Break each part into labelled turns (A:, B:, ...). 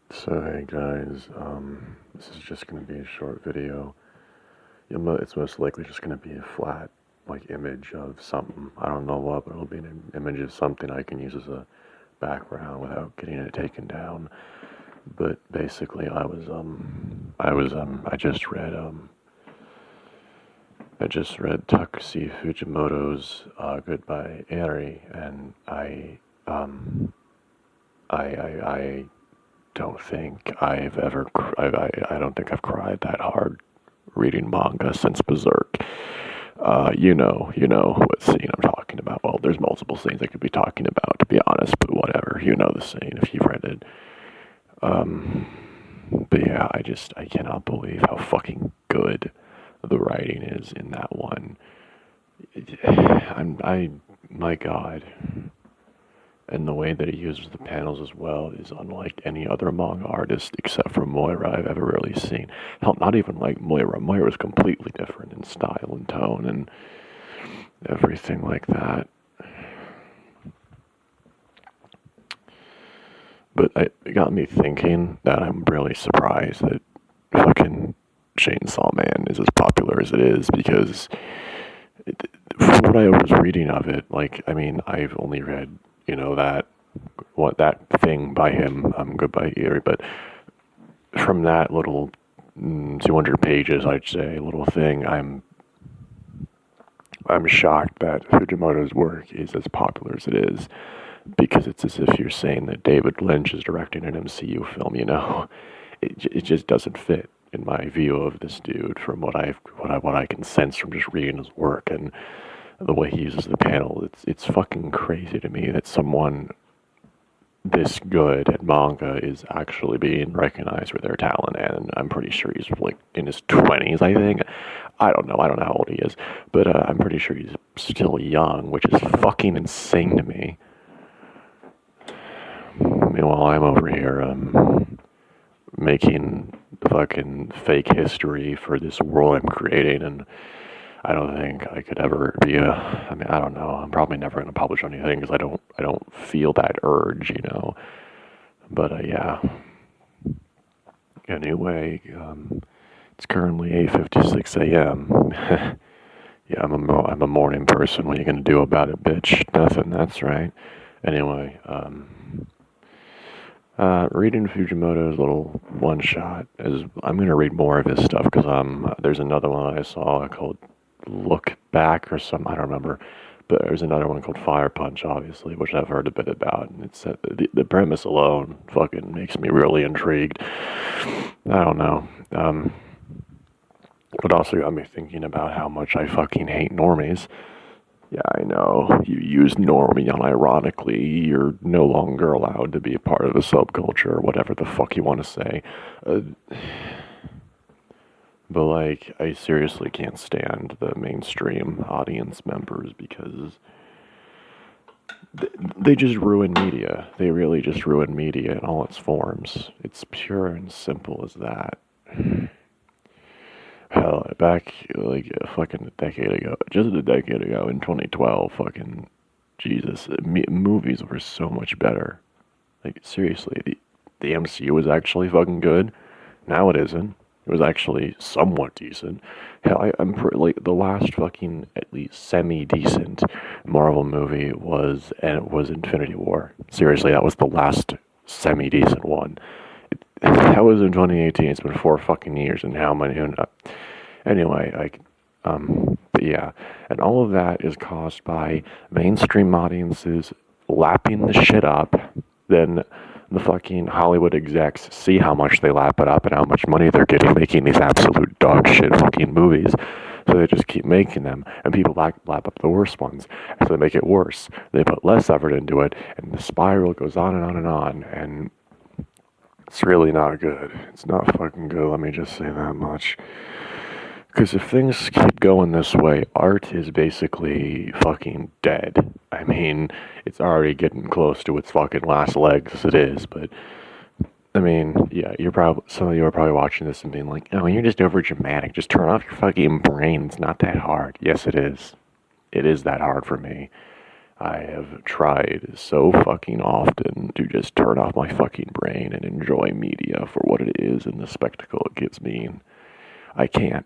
A: So hey guys, this is just gonna be a short video. It's most likely just gonna be a flat, image of something. I don't know what, but it'll be an image of something I can use as a background without getting it taken down. But basically, I just read Takushi Fujimoto's Goodbye Eri, and I don't think I've ever, I don't think I've cried that hard reading manga since Berserk. You know what scene I'm talking about. Well, there's multiple scenes I could be talking about, to be honest, but whatever. You know the scene if you've read it. But yeah, I cannot believe how fucking good the writing is in that one. My God. And the way that he uses the panels as well is unlike any other manga artist except for Moira I've ever really seen. Hell, not even like Moira. Moira's completely different in style and tone and everything like that. But it got me thinking that I'm really surprised that fucking Chainsaw Man is as popular as it is because from what I was reading of it, I've only read, that thing by him, Goodbye Eerie, but from that little 200 pages, I'd say, little thing, I'm shocked that Fujimoto's work is as popular as it is, because it's as if you're saying that David Lynch is directing an MCU film. It just doesn't fit in my view of this dude from what I can sense from just reading his work and the way he uses the panel. It's fucking crazy to me that someone this good at manga is actually being recognized for their talent, and I'm pretty sure he's like in his 20s, I think. I don't know how old he is, but I'm pretty sure he's still young, which is fucking insane to me. Meanwhile, I'm over here making fucking fake history for this world I'm creating, and I don't think I could ever be I don't know. I'm probably never going to publish anything because I don't feel that urge, But yeah. Anyway, it's currently 8:56 a.m. Yeah, I'm a morning person. What are you gonna do about it, bitch? Nothing. That's right. Anyway, reading Fujimoto's little one shot is. I'm gonna read more of his stuff because there's another one I saw called Look Back or some. I don't remember. But there's another one called Fire Punch, obviously, which I've heard a bit about, and it's the premise alone fucking makes me really intrigued. I don't know. It also got me thinking about how much I fucking hate normies. Yeah, I know. You use normie unironically. You're no longer allowed to be a part of a subculture or whatever the fuck you want to say. Uh, but, I seriously can't stand the mainstream audience members because they just ruin media. They really just ruin media in all its forms. It's pure and simple as that. Hell, back fucking a decade ago, just a decade ago in 2012, fucking Jesus, movies were so much better. Like seriously, the MCU was actually fucking good. Now it isn't. It was actually somewhat decent. Hell, the last fucking at least semi decent Marvel movie was Infinity War. Seriously, that was the last semi decent one. That was in 2018. It's been 4 fucking years, and how many? Anyway, but yeah, and all of that is caused by mainstream audiences lapping the shit up. Then the fucking Hollywood execs see how much they lap it up and how much money they're getting making these absolute dog shit fucking movies. So they just keep making them, and people lap up the worst ones, so they make it worse. They put less effort into it, and the spiral goes on and on and on, and it's really not good. It's not fucking good, let me just say that much. Because if things keep going this way, art is basically fucking dead. I mean, it's already getting close to its fucking last legs as it is, but I mean, yeah, some of you are probably watching this and being like, oh, you're just over dramatic. Just turn off your fucking brain. It's not that hard. Yes, it is. It is that hard for me. I have tried so fucking often to just turn off my fucking brain and enjoy media for what it is and the spectacle it gives me. And I can't.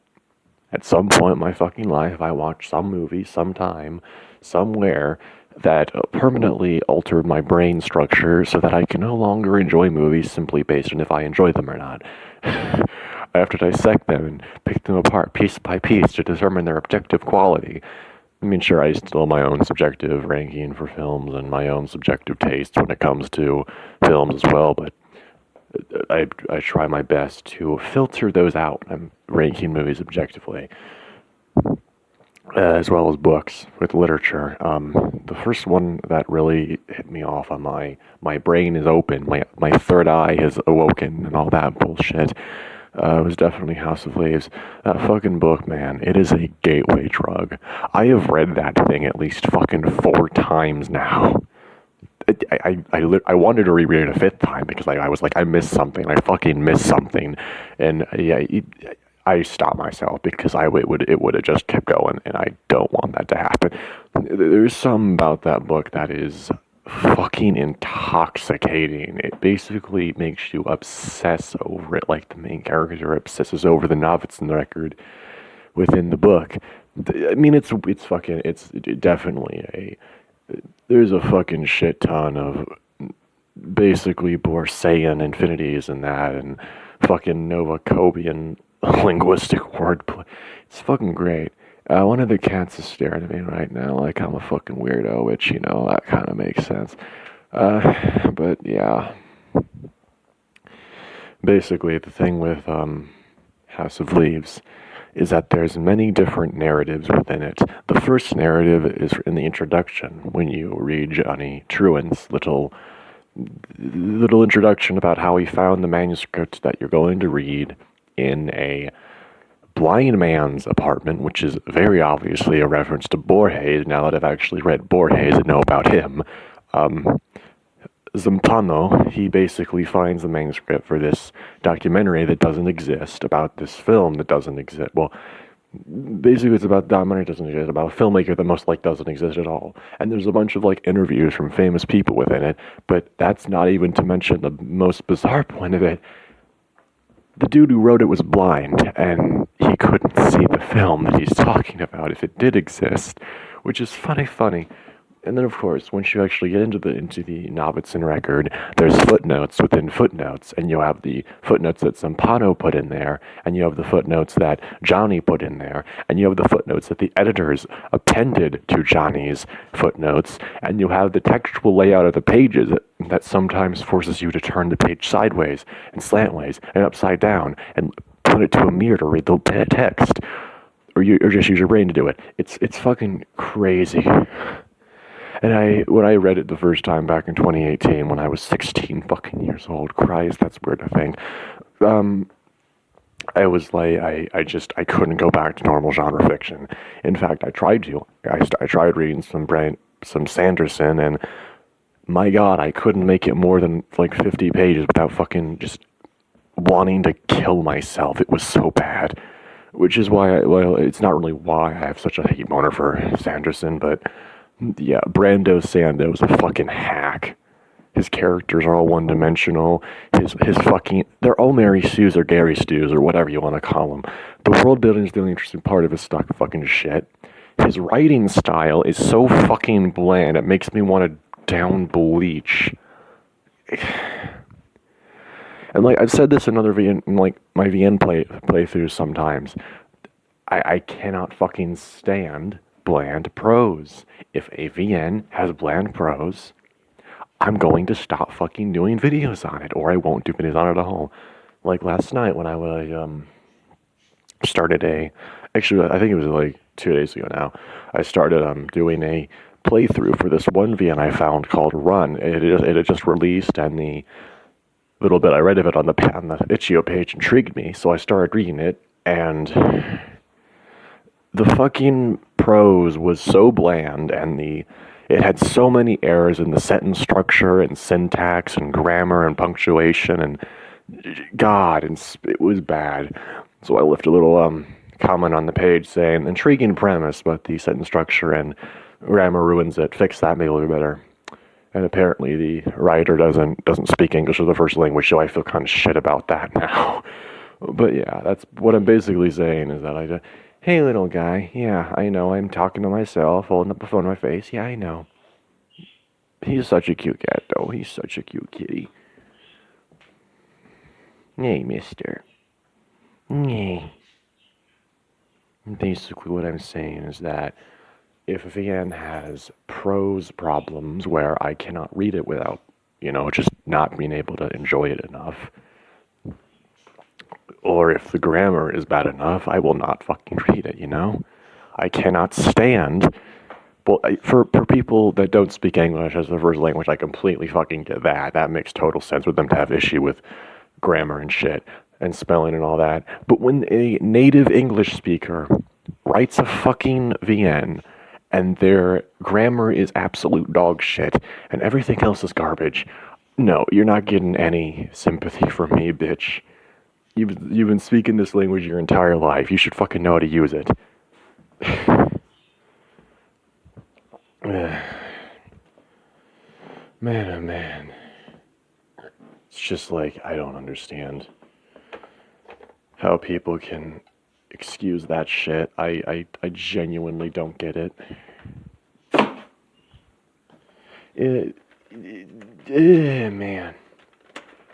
A: At some point in my fucking life, I watched some movie, sometime, somewhere that permanently altered my brain structure so that I can no longer enjoy movies simply based on if I enjoy them or not. I have to dissect them and pick them apart piece by piece to determine their objective quality. I mean, sure, I still have my own subjective ranking for films and my own subjective taste when it comes to films as well, but I try my best to filter those out. I'm ranking movies objectively, as well as books with literature. The first one that really hit me off on my brain is open, my third eye has awoken, and all that bullshit. It was definitely House of Leaves. That fucking book, man, it is a gateway drug. I have read that thing at least fucking 4 times now. I wanted to reread it a fifth time because I was like, I missed something. I fucking missed something. And yeah, I stopped myself because it would have just kept going, and I don't want that to happen. There's something about that book that is fucking intoxicating. It basically makes you obsess over it, like the main character obsesses over the novice in the record within the book. I mean, it's definitely there's a fucking shit ton of basically Borsian infinities in that, and fucking Novacobian linguistic wordplay. It's fucking great. One of the cats is staring at me right now like I'm a fucking weirdo, which, that kind of makes sense. But yeah. Basically, the thing with House of Leaves is that there's many different narratives within it. The first narrative is in the introduction, when you read Johnny Truant's little introduction about how he found the manuscript that you're going to read in a blind man's apartment, which is very obviously a reference to Borges. Now that I've actually read Borges and know about him, Zampano, he basically finds the manuscript for this documentary that doesn't exist, about this film that doesn't exist. Well, basically it's about a documentary that doesn't exist, about a filmmaker that most likely doesn't exist at all. And there's a bunch of interviews from famous people within it, but that's not even to mention the most bizarre point of it. The dude who wrote it was blind, and he couldn't see the film that he's talking about if it did exist, which is funny. And then, of course, once you actually get into the Novitzin record, there's footnotes within footnotes, and you have the footnotes that Zampano put in there, and you have the footnotes that Johnny put in there, and you have the footnotes that the editors appended to Johnny's footnotes, and you have the textual layout of the pages that sometimes forces you to turn the page sideways and slantways and upside down and put it to a mirror to read the text, or just use your brain to do it. It's fucking crazy. And when I read it the first time back in 2018, when I was 16 fucking years old, Christ, that's weird to think. I was like, I couldn't go back to normal genre fiction. In fact, I tried to. I tried reading some Sanderson, and my God, I couldn't make it more than 50 pages without fucking just wanting to kill myself. It was so bad. Which is why, it's not really why I have such a hate boner for Sanderson, but yeah, Brando Sando is a fucking hack. His characters are all one-dimensional. They're all Mary Sues or Gary Stews or whatever you want to call them. The world building is the only interesting part of his stock fucking shit. His writing style is so fucking bland, it makes me want to down bleach. And I've said this in other my VN playthroughs sometimes. I cannot fucking stand bland prose. If a VN has bland prose, I'm going to stop fucking doing videos on it, or I won't do videos on it at all. Like last night when I started actually I think it was 2 days ago now, I started doing a playthrough for this one VN I found called Run. It had just released, and the little bit I read of it on the Itch.io page intrigued me, so I started reading it, and the fucking prose was so bland, and it had so many errors in the sentence structure and syntax and grammar and punctuation, and God, it was bad. So I left a little comment on the page saying, intriguing premise, but the sentence structure and Grammar ruins it. Fix that, make it a little better. And apparently the writer doesn't speak English as the first language, so I feel kind of shit about that now. But yeah, that's what I'm basically saying is that I just, hey little guy, yeah, I know, I'm talking to myself, holding up the phone to my face, yeah, I know. He's such a cute cat, though. He's such a cute kitty. Hey, mister. Hey. Basically, what I'm saying is that if Vienne has prose problems where I cannot read it without, just not being able to enjoy it enough, or if the grammar is bad enough, I will not fucking read it. I cannot stand. Well, for people that don't speak English as their first language, I completely fucking get that. That makes total sense for them to have issue with grammar and shit and spelling and all that. But when a native English speaker writes a fucking VN and their grammar is absolute dog shit and everything else is garbage, no, you're not getting any sympathy from me, bitch. You've been speaking this language your entire life. You should fucking know how to use it. Man, oh man. It's just like, I don't understand how people can excuse that shit. I genuinely don't get it. Man.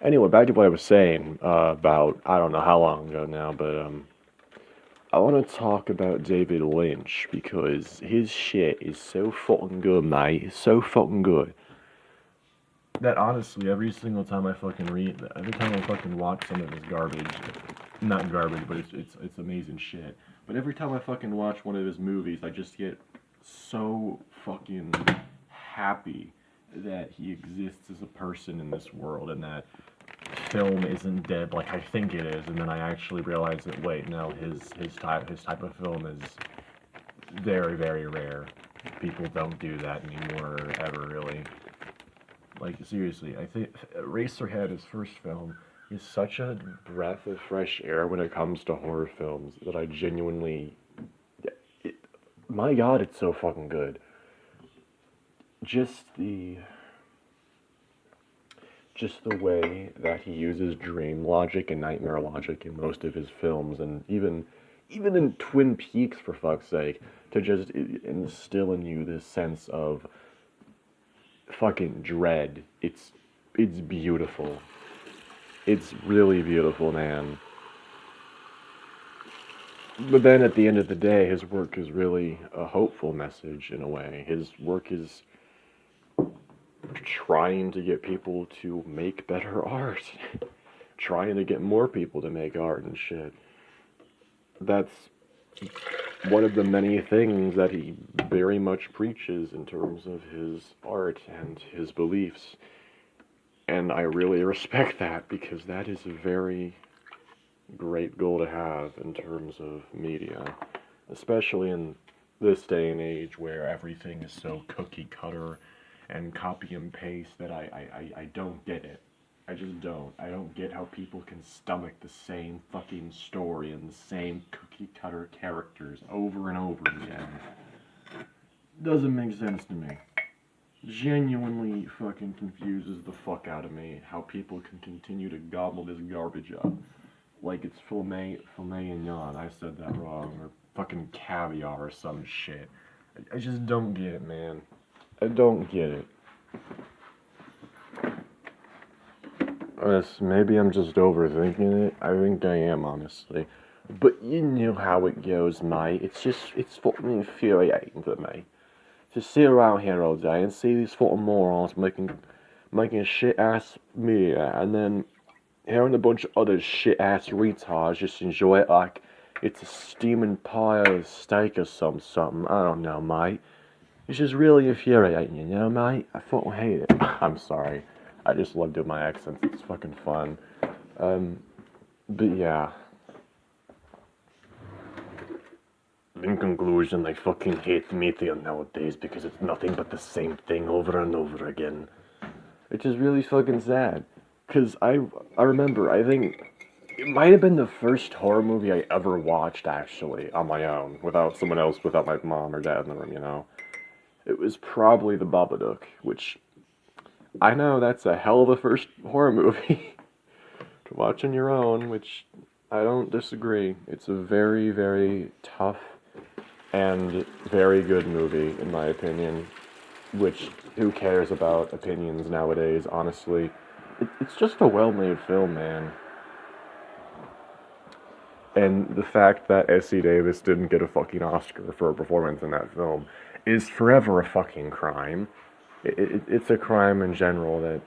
A: Anyway, back to what I was saying about, I don't know how long ago now, but I want to talk about David Lynch because his shit is so fucking good, mate. It's so fucking good. That honestly, every single time I fucking every time I fucking watch some of his garbage, not garbage, but it's amazing shit. But every time I fucking watch one of his movies, I just get so fucking happy that he exists as a person in this world and that film isn't dead like I think it is, and then I actually realize that wait, no, his type of film is very, very rare. People don't do that anymore ever really. Like seriously, I think Eraserhead, his first film, is such a breath of fresh air when it comes to horror films that I genuinely, my God, it's so fucking good. Just the way that he uses dream logic and nightmare logic in most of his films, and even in Twin Peaks, for fuck's sake, to just instill in you this sense of fucking dread. It's beautiful. It's really beautiful, man. But then at the end of the day, his work is really a hopeful message in a way. His work is trying to get people to make better art. Trying to get more people to make art and shit. That's one of the many things that he very much preaches in terms of his art and his beliefs. And I really respect that because that is a very great goal to have in terms of media, especially in this day and age where everything is so cookie cutter and copy and paste that I don't get it. I just don't. I don't get how people can stomach the same fucking story and the same cookie cutter characters over and over again. Doesn't make sense to me. Genuinely fucking confuses the fuck out of me how people can continue to gobble this garbage up. Like it's filet mignon. I said that wrong. Or fucking caviar or some shit. I just don't get it, man. I don't get it. Maybe I'm just overthinking it. I think I am, honestly. But you know how it goes, mate. It's fucking infuriating for me. To sit around here all day and see these fucking morons making shit-ass media, and then hearing a bunch of other shit-ass retards just enjoy it like it's a steaming pile of steak or something. I don't know, mate. It's just really infuriating, you know, mate? I fucking hate it. I'm sorry. I just love doing my accents. It's fucking fun. But yeah. In conclusion, I fucking hate media nowadays because it's nothing but the same thing over and over again. Which is really fucking sad. Because I remember, I think it might have been the first horror movie I ever watched, actually, on my own, without someone else, without my mom or dad in the room, you know? it was probably The Babadook, which I know that's a hell of a first horror movie to watch on your own, which I don't disagree. It's a very, very tough and very good movie, in my opinion. Which, who cares about opinions nowadays, honestly? It's just a well-made film, man. And the fact that Essie Davis didn't get a fucking Oscar for a performance in that film is forever a fucking crime. It's a crime in general that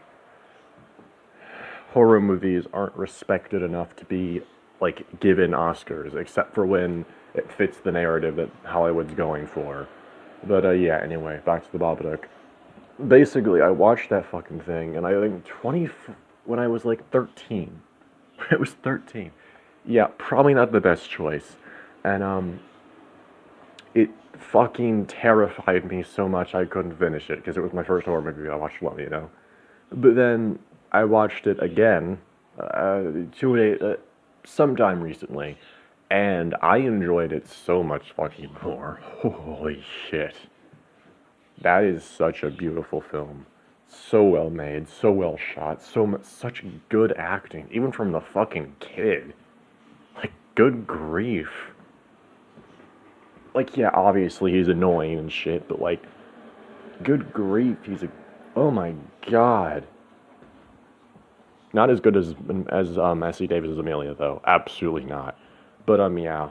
A: horror movies aren't respected enough to be, like, given Oscars, except for when it fits the narrative that Hollywood's going for. But, yeah, anyway, back to the Babadook. Basically, I watched that fucking thing, and I think when I was like 13. I was 13. Yeah, probably not the best choice. And, it fucking terrified me so much I couldn't finish it, because it was my first horror movie I watched alone, you know? But then I watched it again, 2 days, sometime recently, and I enjoyed it so much fucking more. Holy shit. That is such a beautiful film. So well made, so well shot, such good acting, even from the fucking kid. Like, good grief. Like, yeah, obviously he's annoying and shit, but like, good grief, oh my god. Not as good as Essie Davis' Amelia, though. Absolutely not. But yeah,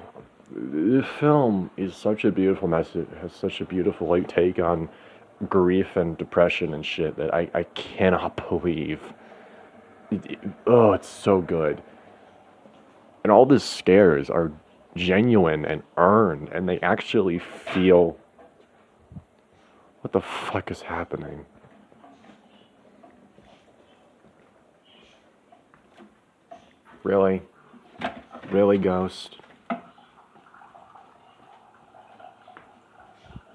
A: the film is such a beautiful message. Has such a beautiful like take on grief and depression and shit that I cannot believe. Oh, it's so good. And all the scares are genuine and earned, and they actually feel. What the fuck is happening? Really? Really, Ghost?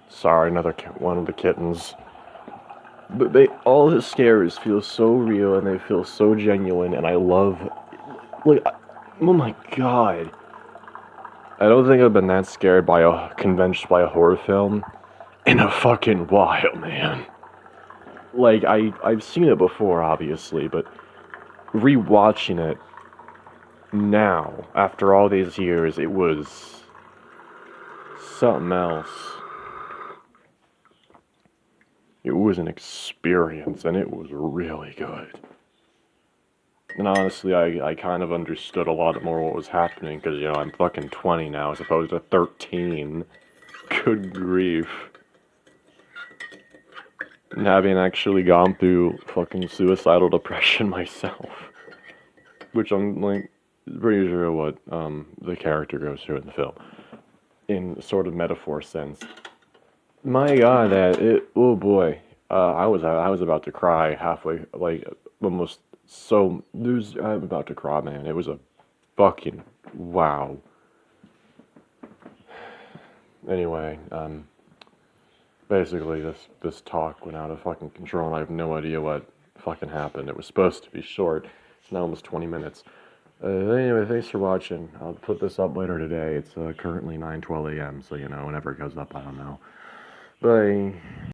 A: Sorry, one of the kittens. But all the scares feel so real and they feel so genuine, and I love, like, oh my god. I don't think I've been that scared convinced by a horror film in a fucking while, man. Like, I've seen it before, obviously, but rewatching it now, after all these years, it was something else. It was an experience, and it was really good. And honestly, I kind of understood a lot more what was happening, because, you know, I'm fucking 20 now as opposed to 13. Good grief. And having actually gone through fucking suicidal depression myself. Which I'm, like, pretty sure what, the character goes through in the film. In sort of metaphor sense. My god, oh boy. I was about to cry halfway, like, almost I'm about to cry, man. It was a fucking, wow. Anyway, basically this talk went out of fucking control, and I have no idea what fucking happened. It was supposed to be short. It's now almost 20 minutes. Anyway, thanks for watching. I'll put this up later today. It's currently 9:12 a.m., so, you know, whenever it goes up, I don't know. Bye.